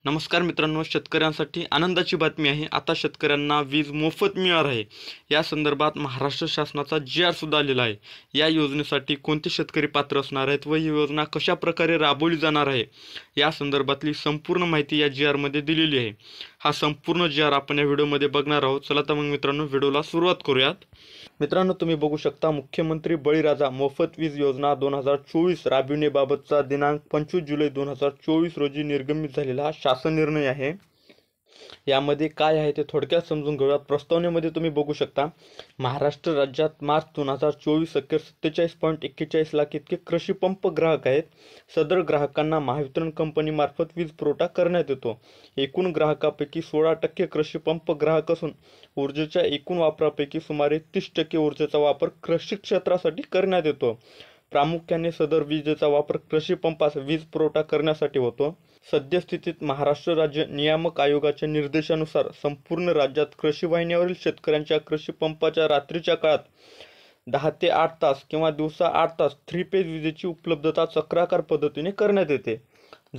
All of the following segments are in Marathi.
नमस्कार मित्रांनो, शेतकऱ्यांसाठी आनंदाची बातमी आहे। आता शेतकऱ्यांना वीज मोफत मिळणार आहे। या संदर्भात महाराष्ट्र शासनाचा जी.आर सुद्धा आलेला आहे। या योजनेसाठी कोणते शेतकरी पात्र असणार आहेत व ही योजना कशा प्रकारे राबवली जाणार आहे या संदर्भातली संपूर्ण माहिती या जी.आर मध्ये दिलेली आहे। हा संपूर्ण जी.आर आपण या व्हिडिओमध्ये बघणार आहोत। चला तर मग मित्रांनो, व्हिडिओला सुरुवात करूयात। मित्रांनो, तुम्ही बघू शकता मुख्यमंत्री बळीराजा मोफत वीज योजना 2024 राबविण्याबाबतचा दिनांक 25 जुलै 2024 रोजी निर्गमित झालेला हा शासन निर्णय आहे। यामध्ये काय आहे ते थोडक्यात समजून घेऊयात। प्रस्तावनेमध्ये तुम्ही बघू शकता, महाराष्ट्र राज्यात मार्च 2024 अखेर 47.41 लाख इतके कृषी पंप ग्राहक आहेत। सदर ग्राहकांना महावितरण कंपनी मार्फत वीज पुरवठा करण्यात येतो। एकूण ग्राहकापैकी 16% कृषी पंप ग्राहक असून ऊर्जेच्या एकूण वापरापैकी सुमारे 30% ऊर्जेचा वापर कृषी क्षेत्रासाठी करण्यात येतो। प्रामुख्याने सदर विजेचा वापर कृषी पंपास वीज पुरवठा करण्यासाठी होतो। सद्यस्थितीत महाराष्ट्र राज्य नियामक आयोगाच्या निर्देशानुसार संपूर्ण राज्यात कृषी वाहिन्यावरील शेतकऱ्यांच्या कृषी पंपाच्या रात्रीच्या काळात 10 ते 8 तास किंवा दिवसा 8 तास 3 फेज विजेची उपलब्धता चक्राकार पद्धतीने करण्यात येते।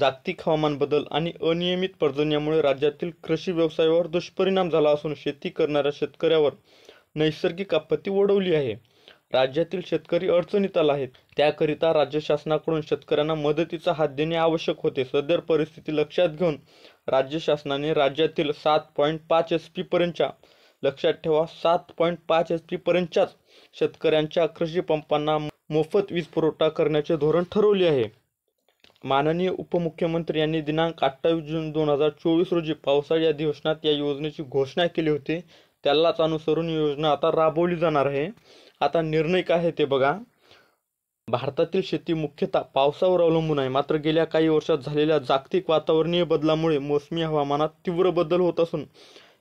जागतिक हवामान बदल आणि अनियमित पर्जन्यामुळे राज्यातील कृषी व्यवसायावर दुष्परिणाम झाला असून शेती करणाऱ्या शेतकऱ्यावर नैसर्गिक आपत्ती ओढवली आहे। राज्यातील शेतकरी अडचणीत आला आहेत, त्याकरिता राज्य शासनाकडून शेतकऱ्यांना मदतीचा हात देणे आवश्यक होते। सदर परिस्थिती लक्षात घेऊन राज्य शासनाने राज्यातील 7.5 HP पर्यंतच्या, लक्षात ठेवा 7.5 HP पर्यंतच्याच शेतकऱ्यांच्या कृषी पंपांना मोफत वीज पुरवठा करण्याचे धोरण ठरवले आहे। माननीय उपमुख्यमंत्री यांनी दिनांक 28 जून 2024 रोजी पावसाळी अधिवेशनात या योजनेची घोषणा केली होती। त्यालाच अनुसरून योजना आता राबवली जाणार आहे। आता निर्णय काय आहे ते बघा। भारतातील शेती मुख्यतः पावसावर अवलंबून आहे, मात्र गेल्या काही वर्षात झालेल्या जागतिक वातावरणीय बदलामुळे मोसमी हवामानात तीव्र बदल होत असून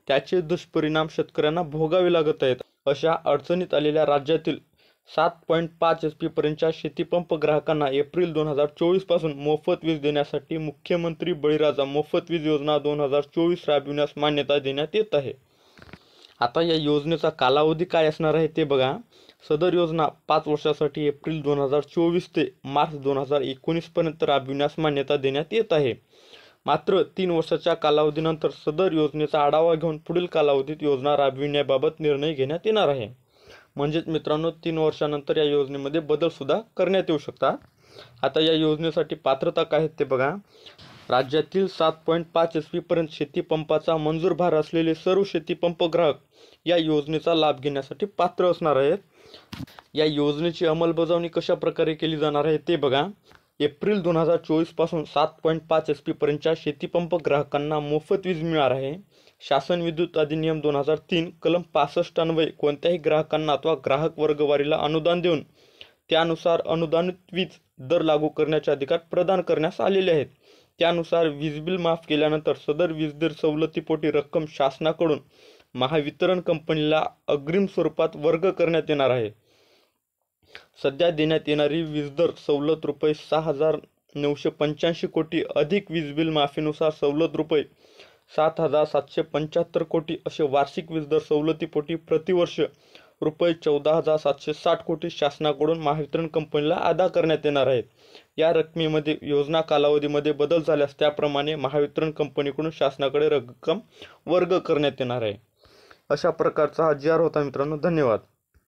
त्याचे दुष्परिणाम शेतकऱ्यांना भोगावे लागत आहेत। अशा अडचणीत आलेल्या राज्यातील 7.5 HP पर्यंतच्या शेतीपंप ग्राहकांना एप्रिल 2024 पासून मोफत वीज देण्यासाठी मुख्यमंत्री बळीराजा मोफत वीज योजना 2024 राबविण्यास मान्यता देण्यात येत आहे। आता या योजनेचा कालावधी काय असणार आहे ते बघा। सदर योजना 5 वर्षासाठी एप्रिल 2024 ते मार्च 2019 पर्यंत राबविण्यास मान्यता देण्यात येत आहे। मात्र 3 वर्षाच्या कालावधीनंतर सदर योजनेचा आढावा घेऊन पुढील कालावधीत योजना राबविण्याबाबत निर्णय घेण्यात येणार आहे। म्हणजेच मित्रांनो, 3 वर्षानंतर या योजनेमध्ये बदल सुद्धा करण्यात येऊ शकतात। आता या योजनेसाठी पात्रता काय आहे ते बघा। राज्यातील 7.5 HP पर्यंत शेतीपंपाचा मंजूर भार असलेले सर्व शेतीपंप ग्राहक या योजनेचा लाभ घेण्यासाठी पात्र असणार आहेत। या योजनेची अंमलबजावणी कशा प्रकारे केली जाणार आहे ते बघा। एप्रिल 2024 पासून 7.5 HP पर्यंतच्या शेतीपंप ग्राहकांना मोफत वीज मिळणार आहे। शासन विद्युत अधिनियम 2003 कलम 65 अन्वये कोणत्याही ग्राहकांना अथवा ग्राहक वर्गवारीला अनुदान देऊन त्यानुसार अनुदानित वीज दर लागू करण्याचे अधिकार प्रदान करण्यास आलेले आहेत। त्यानुसार वीज बिल माफ केल्यानंतर सदर वीज दर सवलतीपोटी रक्कम शासनाकडून महावितरण कंपनीला अग्रिम स्वरूपात वर्ग करण्यात येणार आहे। सध्या देण्यात येणारी वीज दर सवलत रुपये 6,985 कोटी अधिक वीज बिल माफीनुसार सवलत रुपये 7,775 कोटी असे वार्षिक वीज दर सवलतीपोटी प्रतिवर्ष रुपये 14,760 कोटी शासनाकडून महावितरण कंपनीला अदा करण्यात येणार आहेत। या रकमेमध्ये योजना कालावधीमध्ये बदल झाल्यास त्याप्रमाणे महावितरण कंपनीकडून शासनाकडे रक्कम वर्ग करण्यात येणार आहे। अशा प्रकारचा हा जी.आर होता मित्रांनो। धन्यवाद।